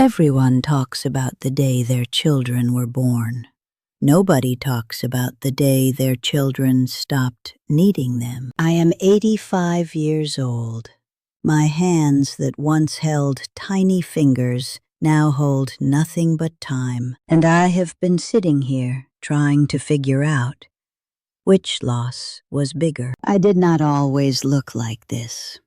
Everyone talks about the day their children were born. Nobody talks about the day their children stopped needing them. I am 85 years old. My hands that once held tiny fingers now hold nothing but time, and I have been sitting here trying to figure out which loss was bigger. I did not always look like this.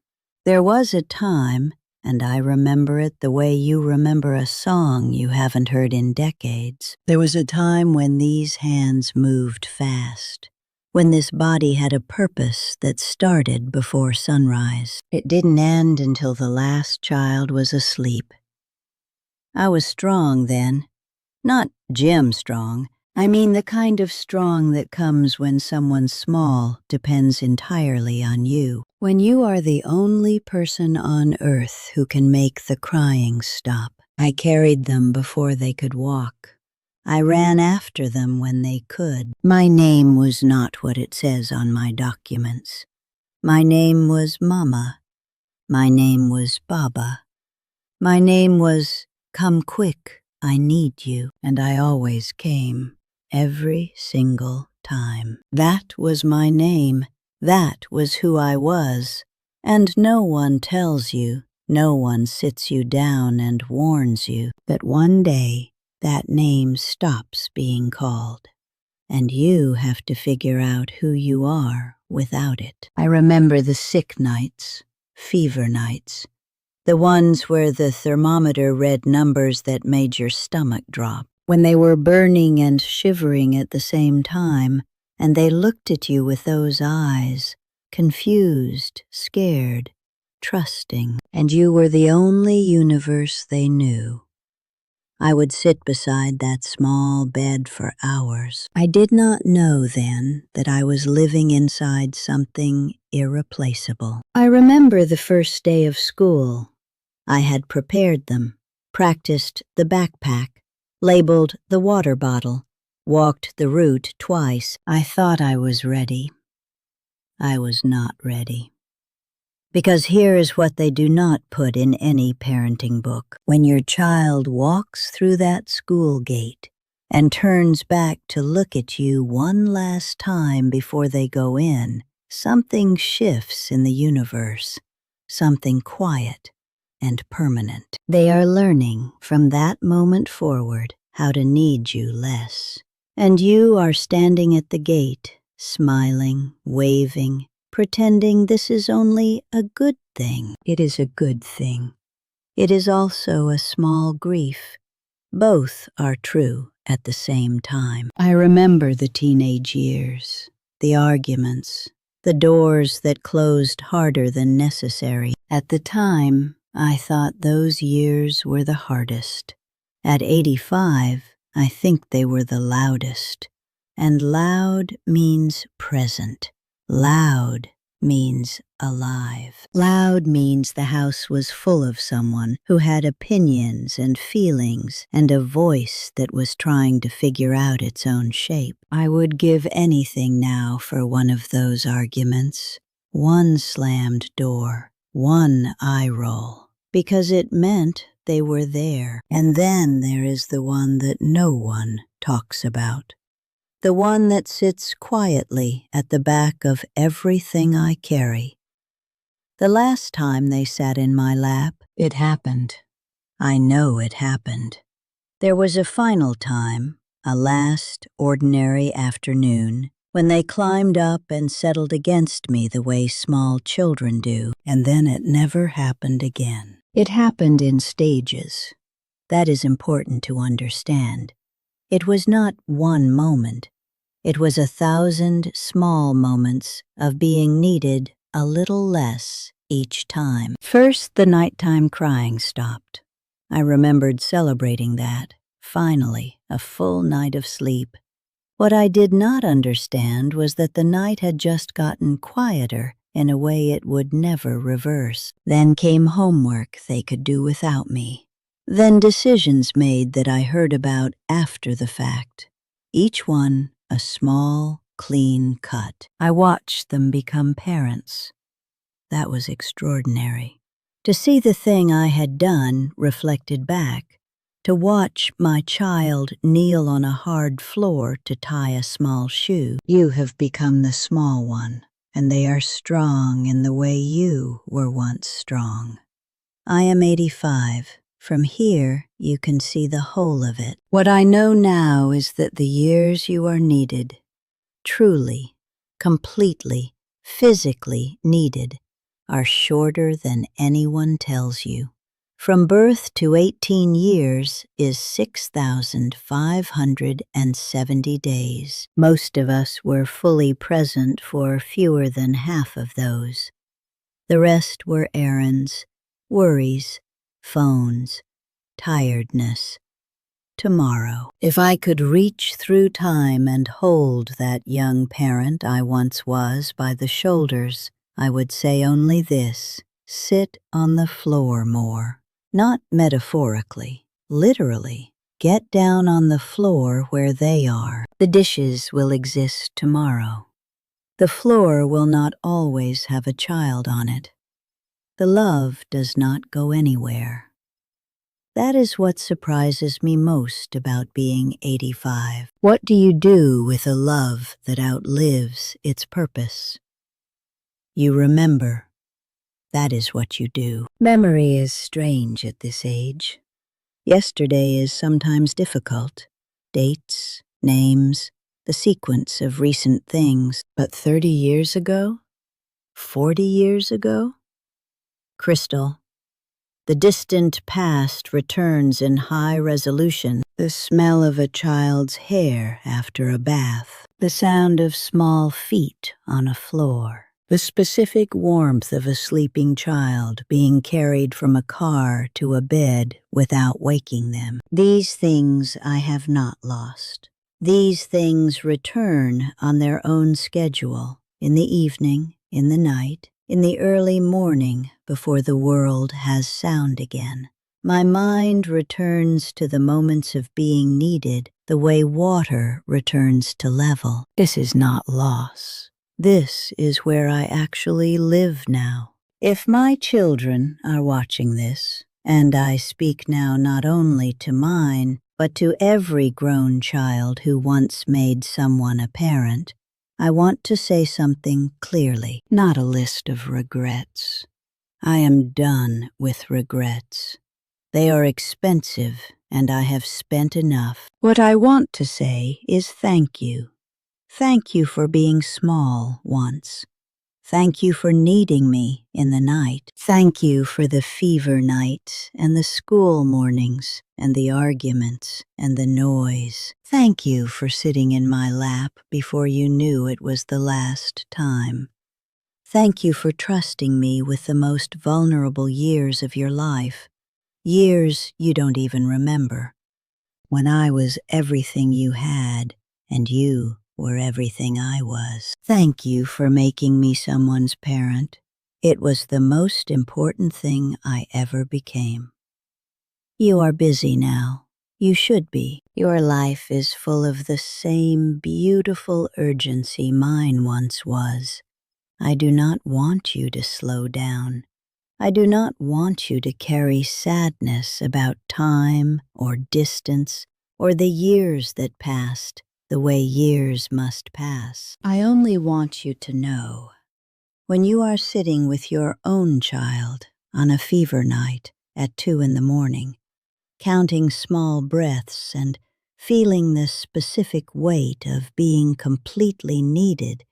There was a time, and I remember it the way you remember a song you haven't heard in decades. There was a time when these hands moved fast, when this body had a purpose that started before sunrise. It didn't end until the last child was asleep. I was strong then, not Jim strong. I mean the kind of strong that comes when someone small depends entirely on you. When you are the only person on earth who can make the crying stop. I carried them before they could walk. I ran after them when they could. My name was not what it says on my documents. My name was Mama. My name was Baba. My name was Come Quick, I Need You, and I always came. Every single time. That was my name. That was who I was. And no one tells you, no one sits you down and warns you that one day that name stops being called, and you have to figure out who you are without it. I remember the sick nights, fever nights, the ones where the thermometer read numbers that made your stomach drop. When they were burning and shivering at the same time, and they looked at you with those eyes, confused, scared, trusting, and you were the only universe they knew. I would sit beside that small bed for hours. I did not know then that I was living inside something irreplaceable. I remember the first day of school. I had prepared them, practiced the backpack, labeled the water bottle, walked the route twice. I thought I was ready. I was not ready. Because here is what they do not put in any parenting book. When your child walks through that school gate and turns back to look at you one last time before they go in, something shifts in the universe, something quiet and permanent. They are learning from that moment forward how to need you less. And you are standing at the gate, smiling, waving, pretending this is only a good thing. It is a good thing. It is also a small grief. Both are true at the same time. I remember the teenage years, the arguments, the doors that closed harder than necessary. At the time, I thought those years were the hardest. At 85, I think they were the loudest. And loud means present. Loud means alive. Loud means the house was full of someone who had opinions and feelings and a voice that was trying to figure out its own shape. I would give anything now for one of those arguments. One slammed door, one eye roll. Because it meant they were there. And then there is the one that no one talks about. The one that sits quietly at the back of everything I carry. The last time they sat in my lap, it happened. I know it happened. There was a final time, a last ordinary afternoon, when they climbed up and settled against me the way small children do, and then it never happened again. It happened in stages. That is important to understand. It was not one moment. It was 1,000 small moments of being needed a little less each time. First, the nighttime crying stopped. I remembered celebrating that, finally, a full night of sleep. What I did not understand was that the night had just gotten quieter in a way it would never reverse. Then came homework they could do without me. Then decisions made that I heard about after the fact. Each one a small, clean cut. I watched them become parents. That was extraordinary. To see the thing I had done reflected back, to watch my child kneel on a hard floor to tie a small shoe. You have become the small one, and they are strong in the way you were once strong. I am 85. From here, you can see the whole of it. What I know now is that the years you are needed, truly, completely, physically needed, are shorter than anyone tells you. From birth to 18 years is 6,570 days. Most of us were fully present for fewer than half of those. The rest were errands, worries, phones, tiredness. Tomorrow. If I could reach through time and hold that young parent I once was by the shoulders, I would say only this: sit on the floor more. Not metaphorically, literally. Get down on the floor where they are. The dishes will exist tomorrow. The floor will not always have a child on it. The love does not go anywhere. That is what surprises me most about being 85. What do you do with a love that outlives its purpose? You remember. That is what you do. Memory is strange at this age. Yesterday is sometimes difficult. Dates, names, the sequence of recent things. But 30 years ago? 40 years ago? Crystal. The distant past returns in high resolution. The smell of a child's hair after a bath. The sound of small feet on a floor. The specific warmth of a sleeping child being carried from a car to a bed without waking them. These things I have not lost. These things return on their own schedule, in the evening, in the night, in the early morning before the world has sound again. My mind returns to the moments of being needed the way water returns to level. This is not loss. This is where I actually live now. If my children are watching this, and I speak now not only to mine, but to every grown child who once made someone a parent, I want to say something clearly, not a list of regrets. I am done with regrets. They are expensive, and I have spent enough. What I want to say is thank you. Thank you for being small once. Thank you for needing me in the night. Thank you for the fever nights and the school mornings and the arguments and the noise. Thank you for sitting in my lap before you knew it was the last time. Thank you for trusting me with the most vulnerable years of your life, years you don't even remember, when I was everything you had and you were everything I was. Thank you for making me someone's parent. It was the most important thing I ever became. You are busy now. You should be. Your life is full of the same beautiful urgency mine once was. I do not want you to slow down. I do not want you to carry sadness about time or distance or the years that passed the way years must pass. I only want you to know, when you are sitting with your own child on a fever night at 2 a.m, counting small breaths and feeling the specific weight of being completely needed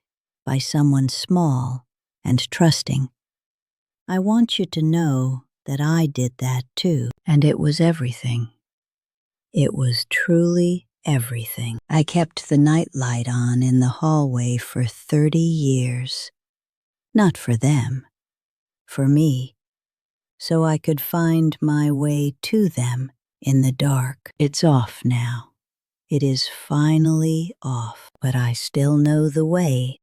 by someone small and trusting, I want you to know that I did that too, and it was everything. It was truly everything. I kept the nightlight on in the hallway for 30 years. Not for them, for me, so I could find my way to them in the dark. It's off now. It is finally off, but I still know the way